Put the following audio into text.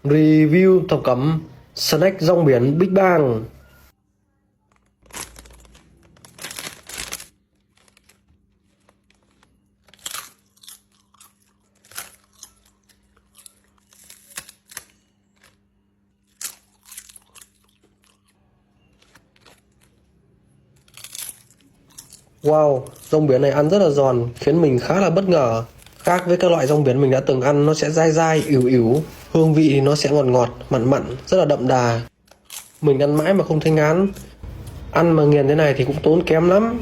Review thập cẩm snack rong biển Big Bang. Wow, rong biển này ăn rất là giòn, khiến mình khá là bất ngờ. Khác với các loại rong biển mình đã từng ăn, nó sẽ dai dai, ỉu ỉu. Hương vị thì nó sẽ ngọt ngọt, mặn mặn, rất là đậm đà. Mình ăn mãi mà không thấy ngán. Ăn mà nghiền thế này thì cũng tốn kém lắm.